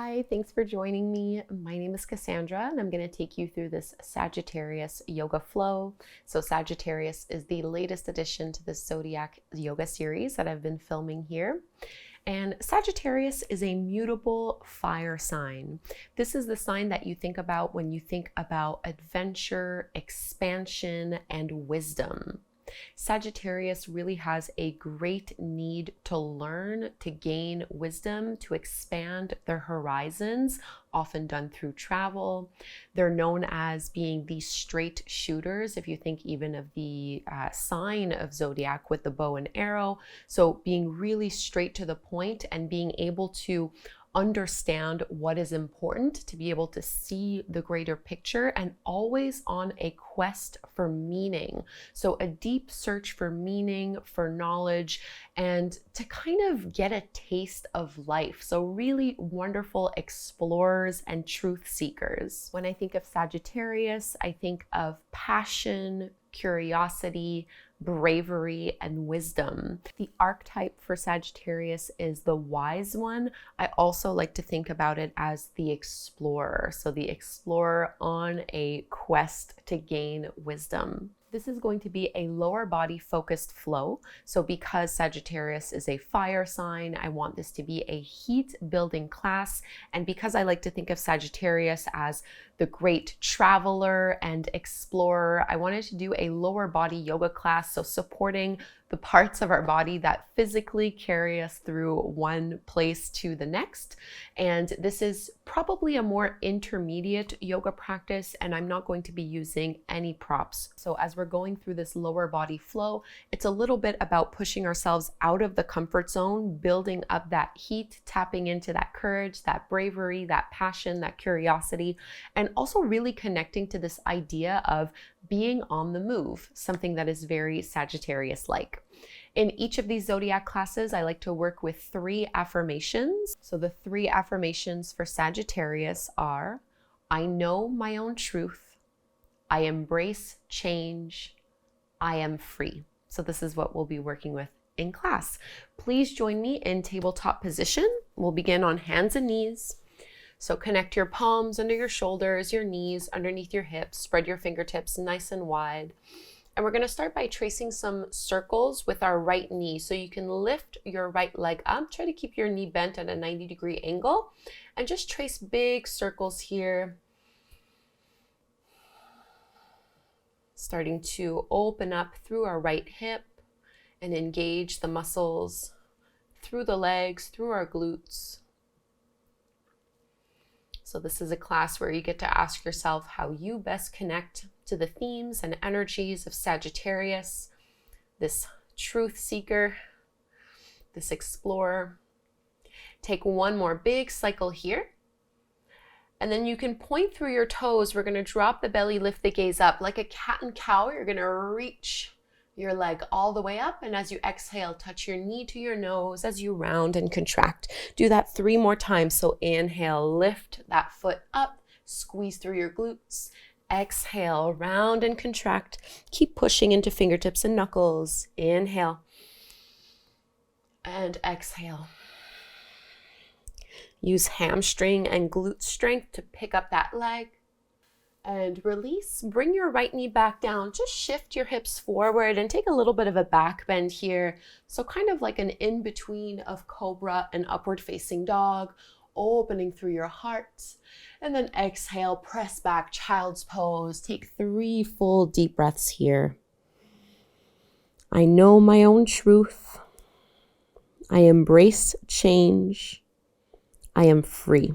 Hi, thanks for joining me. My name is Kassandra, and I'm going to take you through this Sagittarius yoga flow. So Sagittarius is the latest addition to the Zodiac yoga series that I've been filming here. And Sagittarius is a mutable fire sign. This is the sign that you think about when you think about adventure, expansion, and wisdom. Sagittarius really has a great need to learn, to gain wisdom, to expand their horizons, often done through travel. They're known as being the straight shooters, if you think even of the sign of zodiac with the bow and arrow. So being really straight to the point and being able to understand what is important, to be able to see the greater picture, and always on a quest for meaning. So a deep search for meaning, for knowledge, and to kind of get a taste of life. So really wonderful explorers and truth seekers. When I think of Sagittarius, I think of passion, curiosity, bravery, and wisdom. The archetype for Sagittarius is the wise one. I also like to think about it as the explorer. So the explorer on a quest to gain wisdom. This is going to be a lower body focused flow. So because Sagittarius is a fire sign, I want this to be a heat building class. And because I like to think of Sagittarius as the great traveler and explorer, I wanted to do a lower body yoga class. So supporting the parts of our body that physically carry us through one place to the next. And this is probably a more intermediate yoga practice, and I'm not going to be using any props. So as we're going through this lower body flow, it's a little bit about pushing ourselves out of the comfort zone, building up that heat, tapping into that courage, that bravery, that passion, that curiosity, and also really connecting to this idea of being on the move, something that is very Sagittarius-like. In each of these zodiac classes, I like to work with 3 affirmations. So the 3 affirmations for Sagittarius are: I know my own truth, I embrace change, I am free. So this is what we'll be working with in class. Please join me in tabletop position. We'll begin on hands and knees. So connect your palms under your shoulders, your knees underneath your hips, spread your fingertips nice and wide. And we're going to start by tracing some circles with our right knee. So you can lift your right leg up, try to keep your knee bent at a 90-degree angle, and just trace big circles here. Starting to open up through our right hip and engage the muscles through the legs, through our glutes. So this is a class where you get to ask yourself how you best connect to the themes and energies of Sagittarius, this truth seeker, this explorer. Take one more big cycle here. And then you can point through your toes. We're going to drop the belly, lift the gaze up. Like a cat and cow, you're going to reach your leg all the way up, and as you exhale, touch your knee to your nose as you round and contract. Do that 3 more times. So inhale, lift that foot up, squeeze through your glutes. Exhale, round and contract. Keep pushing into fingertips and knuckles. Inhale and exhale. Use hamstring and glute strength to pick up that leg. And release. Bring your right knee back down. Just shift your hips forward and take a little bit of a back bend here. So kind of like an in-between of cobra and upward facing dog, opening through your heart. And then exhale, press back, child's pose. Take 3 full deep breaths here. I know my own truth. I embrace change. I am free.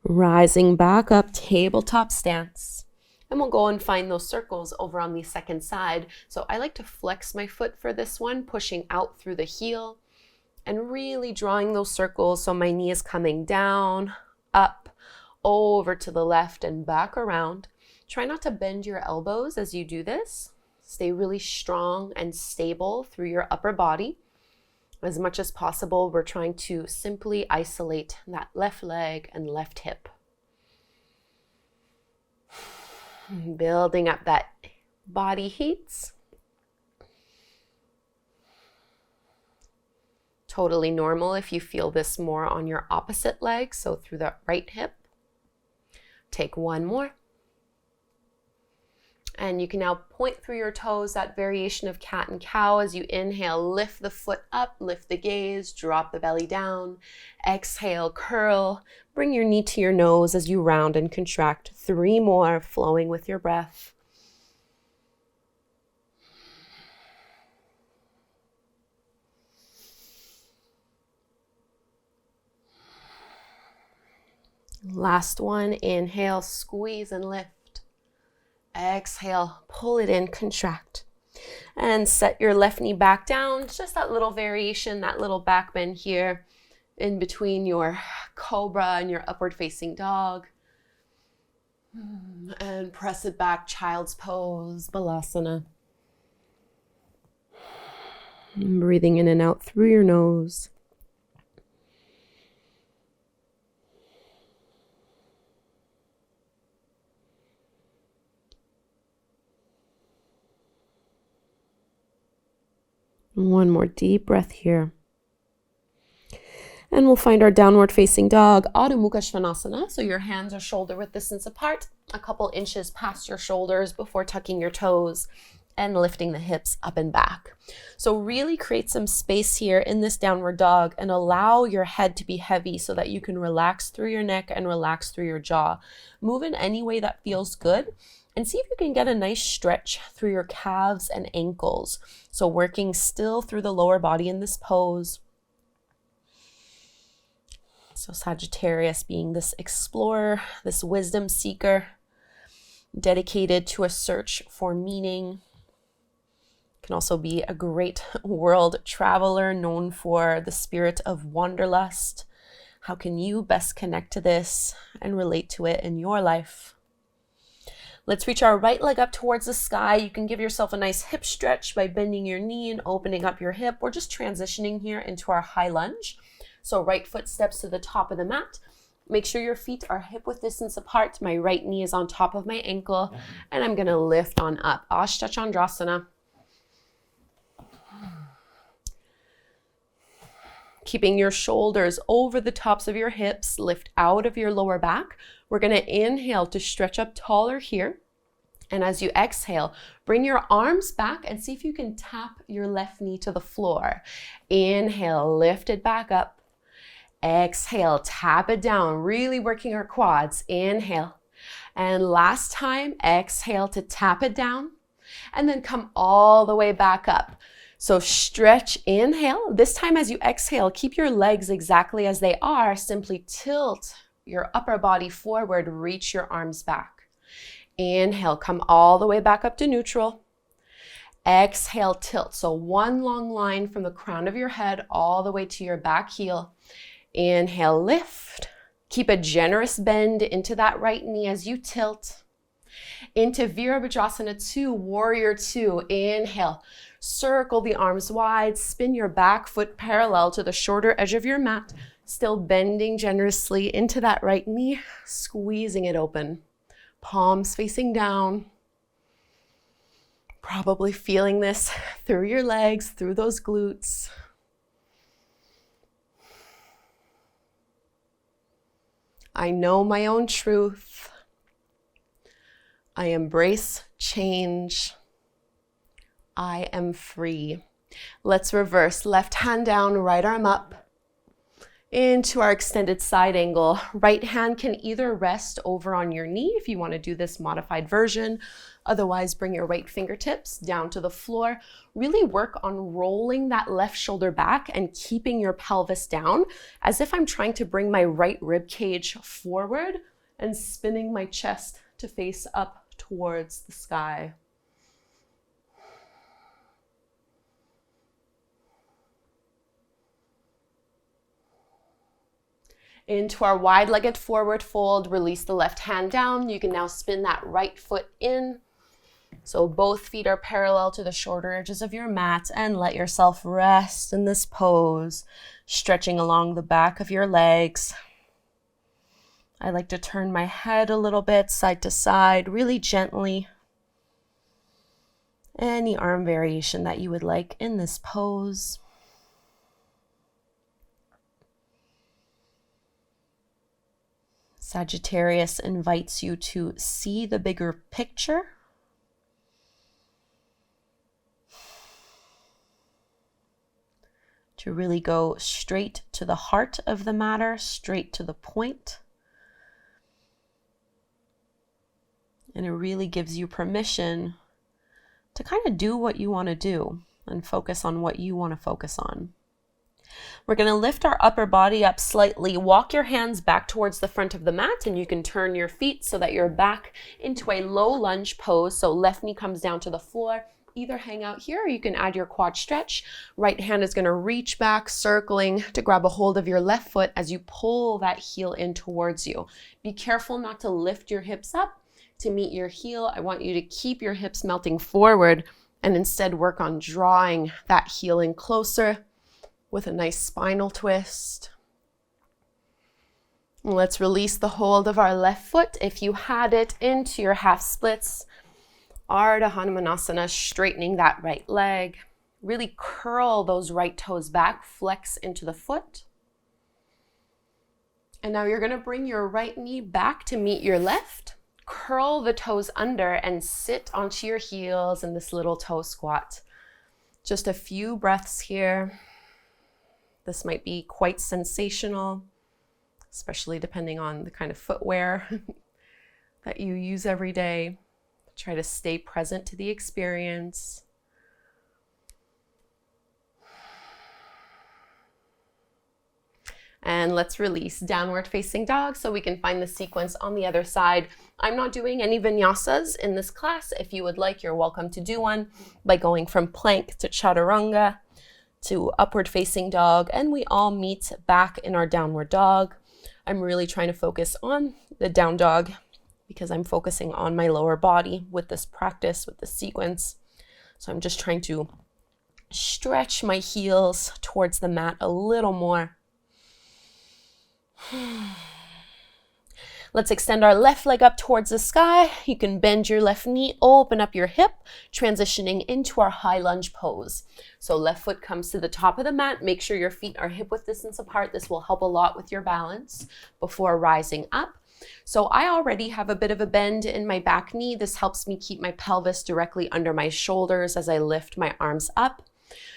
Rising back up, tabletop stance. And we'll go and find those circles over on the second side. So I like to flex my foot for this one, pushing out through the heel and really drawing those circles so my knee is coming down, up, over to the left and back around. Try not to bend your elbows as you do this. Stay really strong and stable through your upper body. As much as possible, we're trying to simply isolate that left leg and left hip. Building up that body heat. Totally normal if you feel this more on your opposite leg, so through the right hip. Take one more. And you can now point through your toes, that variation of cat and cow. As you inhale, lift the foot up, lift the gaze, drop the belly down. Exhale, curl. Bring your knee to your nose as you round and contract. 3 more, flowing with your breath. Last one, inhale, squeeze and lift. Exhale, pull it in, contract. And set your left knee back down. Just that little variation, that little back bend here in between your cobra and your upward facing dog. And press it back, child's pose, balasana. And breathing in and out through your nose. One more deep breath here. And we'll find our downward facing dog, Adho Mukha Svanasana. So your hands are shoulder width distance apart, a couple inches past your shoulders before tucking your toes and lifting the hips up and back. So really create some space here in this downward dog and allow your head to be heavy so that you can relax through your neck and relax through your jaw. Move in any way that feels good. And see if you can get a nice stretch through your calves and ankles. So working still through the lower body in this pose. So Sagittarius being this explorer, this wisdom seeker, dedicated to a search for meaning. Can also be a great world traveler, known for the spirit of wanderlust. How can you best connect to this and relate to it in your life? Let's reach our right leg up towards the sky. You can give yourself a nice hip stretch by bending your knee and opening up your hip. We're just transitioning here into our high lunge. So right foot steps to the top of the mat. Make sure your feet are hip width distance apart. My right knee is on top of my ankle, and I'm gonna lift on up. Ashtha Chandrasana. Keeping your shoulders over the tops of your hips, lift out of your lower back. We're gonna inhale to stretch up taller here. And as you exhale, bring your arms back and see if you can tap your left knee to the floor. Inhale, lift it back up. Exhale, tap it down, really working our quads. Inhale. And last time, exhale to tap it down. And then come all the way back up. So stretch, inhale. This time as you exhale, keep your legs exactly as they are. Simply tilt your upper body forward, reach your arms back. Inhale, come all the way back up to neutral. Exhale, tilt. So one long line from the crown of your head all the way to your back heel. Inhale, lift. Keep a generous bend into that right knee as you tilt. Into Virabhadrasana 2, Warrior 2. Inhale. Circle the arms wide, spin your back foot parallel to the shorter edge of your mat, still bending generously into that right knee, squeezing it open. Palms facing down. Probably feeling this through your legs, through those glutes. I know my own truth. I embrace change. I am free. Let's reverse. Left hand down, right arm up. Into our extended side angle. Right hand can either rest over on your knee if you want to do this modified version. Otherwise, bring your right fingertips down to the floor. Really work on rolling that left shoulder back and keeping your pelvis down as if I'm trying to bring my right rib cage forward and spinning my chest to face up towards the sky. Into our wide-legged forward fold, release the left hand down. You can now spin that right foot in. So both feet are parallel to the shorter edges of your mat, and let yourself rest in this pose, stretching along the back of your legs. I like to turn my head a little bit side to side, really gently. Any arm variation that you would like in this pose. Sagittarius invites you to see the bigger picture. To really go straight to the heart of the matter, straight to the point. And it really gives you permission to kind of do what you want to do and focus on what you want to focus on. We're going to lift our upper body up slightly. Walk your hands back towards the front of the mat, and you can turn your feet so that you're back into a low lunge pose. So left knee comes down to the floor. Either hang out here or you can add your quad stretch. Right hand is going to reach back, circling to grab a hold of your left foot as you pull that heel in towards you. Be careful not to lift your hips up to meet your heel. I want you to keep your hips melting forward and instead work on drawing that heel in closer with a nice spinal twist. Let's release the hold of our left foot. If you had it, into your half splits. Ardha Hanumanasana, straightening that right leg. Really curl those right toes back, flex into the foot. And now you're going to bring your right knee back to meet your left. Curl the toes under and sit onto your heels in this little toe squat. Just a few breaths here. This might be quite sensational, especially depending on the kind of footwear that you use every day. Try to stay present to the experience. And let's release downward facing dog so we can find the sequence on the other side. I'm not doing any vinyasas in this class. If you would like, you're welcome to do one by going from plank to chaturanga to upward facing dog, and we all meet back in our downward dog. I'm really trying to focus on the down dog because I'm focusing on my lower body with this practice, with this sequence. So I'm just trying to stretch my heels towards the mat a little more. Let's extend our left leg up towards the sky. You can bend your left knee, open up your hip, transitioning into our high lunge pose. So left foot comes to the top of the mat. Make sure your feet are hip width distance apart. This will help a lot with your balance before rising up. So I already have a bit of a bend in my back knee. This helps me keep my pelvis directly under my shoulders as I lift my arms up.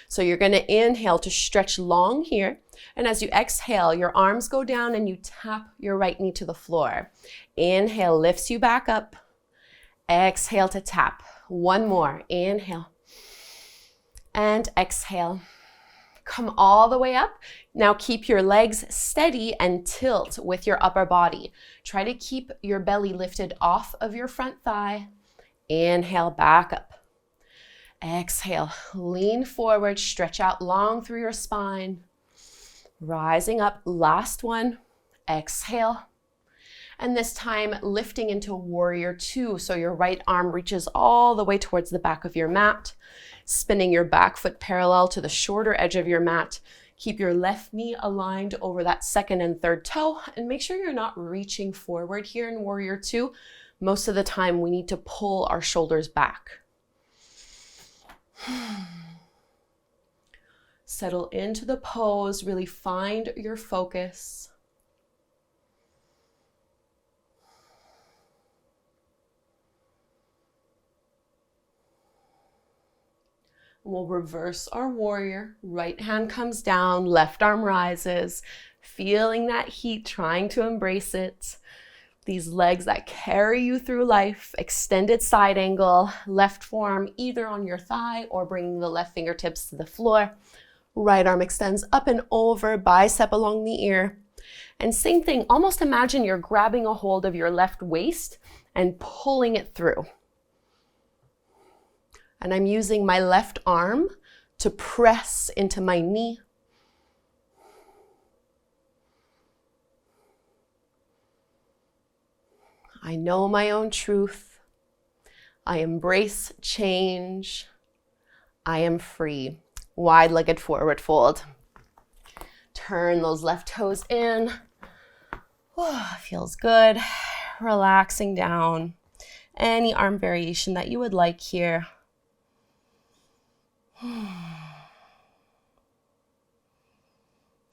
So you're going to inhale to stretch long here. And as you exhale, your arms go down and you tap your right knee to the floor. Inhale lifts you back up. Exhale to tap. One more. Inhale. And exhale. Come all the way up. Now keep your legs steady and tilt with your upper body. Try to keep your belly lifted off of your front thigh. Inhale, back up. Exhale, lean forward, stretch out long through your spine. Rising up, last one. Exhale. And this time lifting into warrior two. So your right arm reaches all the way towards the back of your mat. Spinning your back foot parallel to the shorter edge of your mat. Keep your left knee aligned over that second and third toe. And make sure you're not reaching forward here in warrior two. Most of the time we need to pull our shoulders back. Settle into the pose, really find your focus. We'll reverse our warrior. Right hand comes down, left arm rises, feeling that heat, trying to embrace it. These legs that carry you through life, extended side angle, left forearm either on your thigh or bringing the left fingertips to the floor. Right arm extends up and over, bicep along the ear. And same thing, almost imagine you're grabbing a hold of your left waist and pulling it through. And I'm using my left arm to press into my knee. I know my own truth. I embrace change. I am free. Wide-legged forward fold. Turn those left toes in. Oh, feels good. Relaxing down. Any arm variation that you would like here.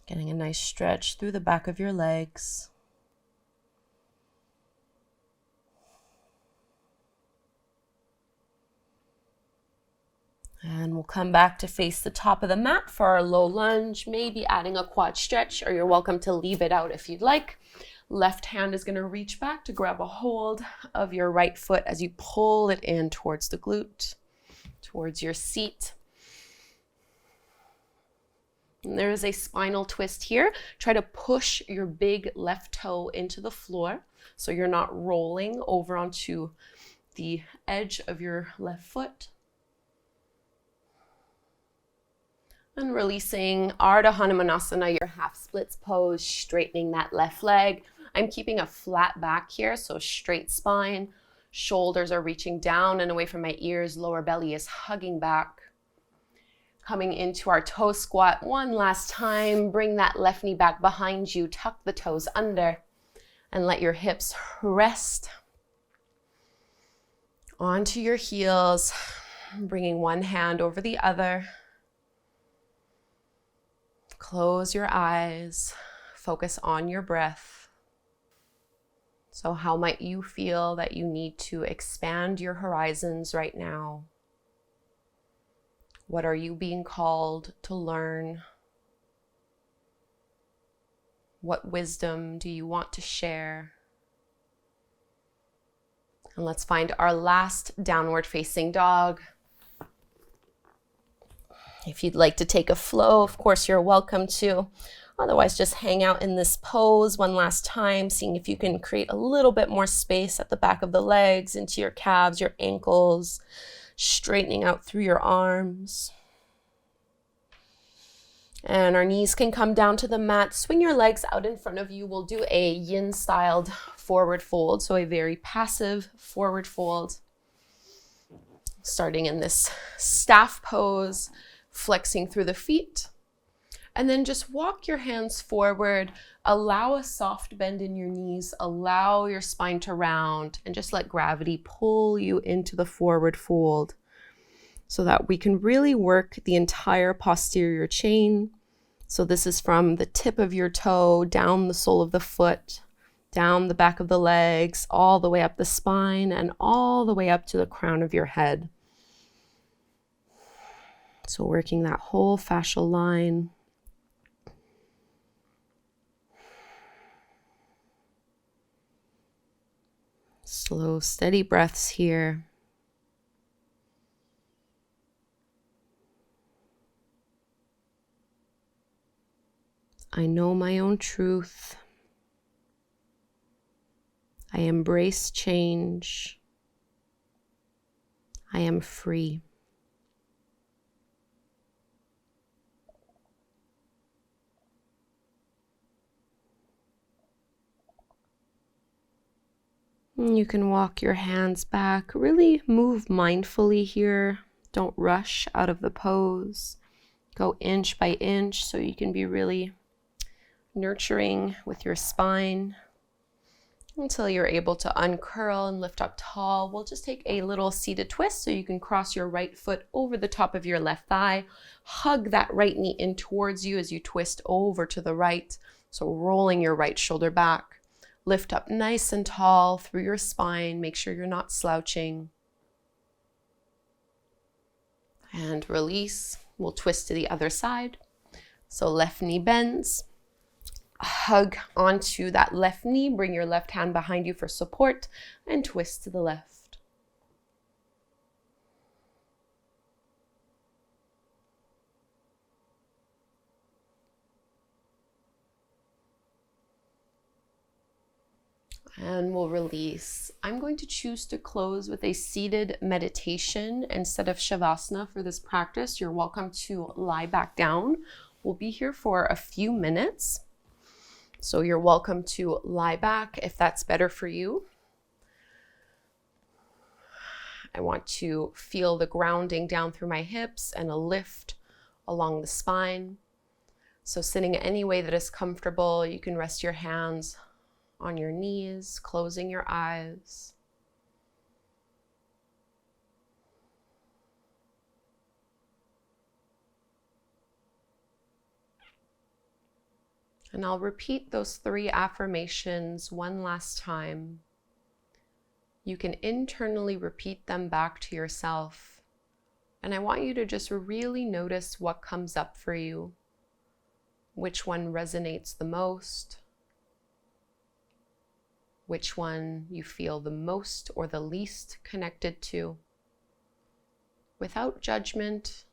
Getting a nice stretch through the back of your legs. And we'll come back to face the top of the mat for our low lunge, maybe adding a quad stretch, or you're welcome to leave it out if you'd like. Left hand is going to reach back to grab a hold of your right foot as you pull it in towards the glute, towards your seat. And there is a spinal twist here. Try to push your big left toe into the floor so you're not rolling over onto the edge of your left foot. And releasing Ardha Hanumanasana, your half splits pose, straightening that left leg. I'm keeping a flat back here, so straight spine. Shoulders are reaching down and away from my ears. Lower belly is hugging back. Coming into our toe squat one last time. Bring that left knee back behind you. Tuck the toes under and let your hips rest onto your heels. Bringing one hand over the other. Close your eyes, focus on your breath. So how might you feel that you need to expand your horizons right now? What are you being called to learn? What wisdom do you want to share? And let's find our last downward facing dog. If you'd like to take a flow, of course, you're welcome to. Otherwise, just hang out in this pose one last time, seeing if you can create a little bit more space at the back of the legs, into your calves, your ankles, straightening out through your arms. And our knees can come down to the mat. Swing your legs out in front of you. We'll do a yin-styled forward fold, so a very passive forward fold. Starting in this staff pose, flexing through the feet, and then just walk your hands forward. Allow a soft bend in your knees, allow your spine to round, and just let gravity pull you into the forward fold so that we can really work the entire posterior chain. So this is from the tip of your toe, down the sole of the foot, down the back of the legs, all the way up the spine, and all the way up to the crown of your head. So working that whole fascial line. Slow, steady breaths here. I know my own truth. I embrace change. I am free. You can walk your hands back, really move mindfully here. Don't rush out of the pose. Go inch by inch so you can be really nurturing with your spine until you're able to uncurl and lift up tall. We'll just take a little seated twist so you can cross your right foot over the top of your left thigh. Hug that right knee in towards you as you twist over to the right. So rolling your right shoulder back. Lift up nice and tall through your spine. Make sure you're not slouching. And release. We'll twist to the other side. So left knee bends. Hug onto that left knee. Bring your left hand behind you for support and twist to the left. And we'll release. I'm going to choose to close with a seated meditation instead of Shavasana for this practice. You're welcome to lie back down. We'll be here for a few minutes. So you're welcome to lie back if that's better for you. I want to feel the grounding down through my hips and a lift along the spine. So sitting any way that is comfortable, you can rest your hands on your knees, closing your eyes. And I'll repeat those 3 affirmations one last time. You can internally repeat them back to yourself. And I want you to just really notice what comes up for you, which one resonates the most, which one you feel the most or the least connected to, without judgment,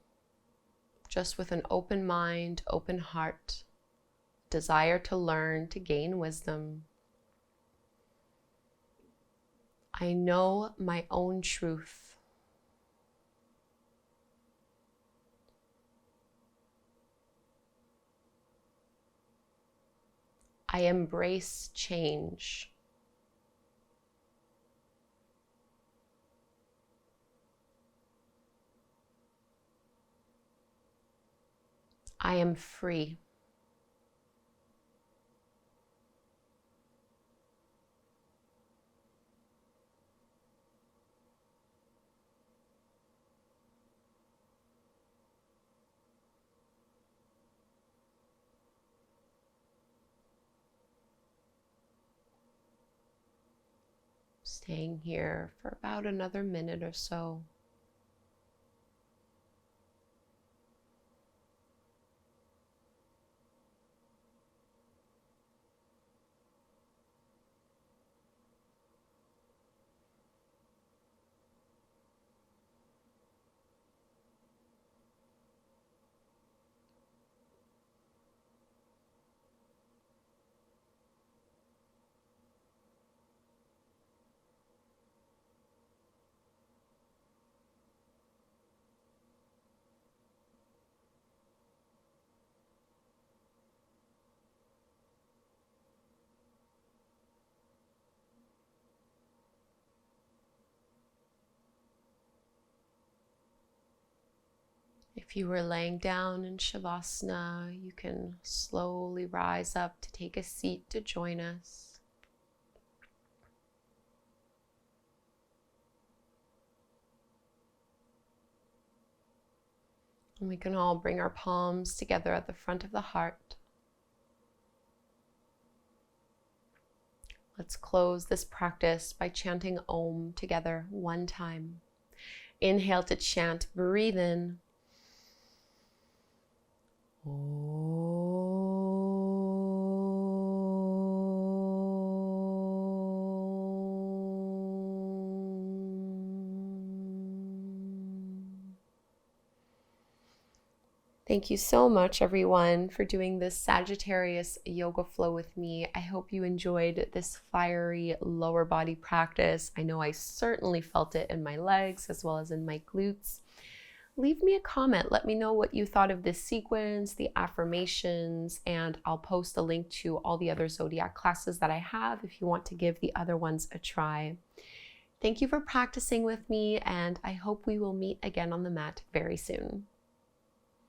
just with an open mind, open heart, desire to learn, to gain wisdom. I know my own truth. I embrace change. I am free. Staying here for about another minute or so. If you were laying down in Shavasana, you can slowly rise up to take a seat to join us. And we can all bring our palms together at the front of the heart. Let's close this practice by chanting Om together one time. Inhale to chant, breathe in. Thank you so much, everyone, for doing this Sagittarius yoga flow with me. I hope you enjoyed this fiery lower body practice. I know I certainly felt it in my legs as well as in my glutes. Leave me a comment. Let me know what you thought of this sequence, the affirmations, and I'll post a link to all the other zodiac classes that I have if you want to give the other ones a try. Thank you for practicing with me, and I hope we will meet again on the mat very soon.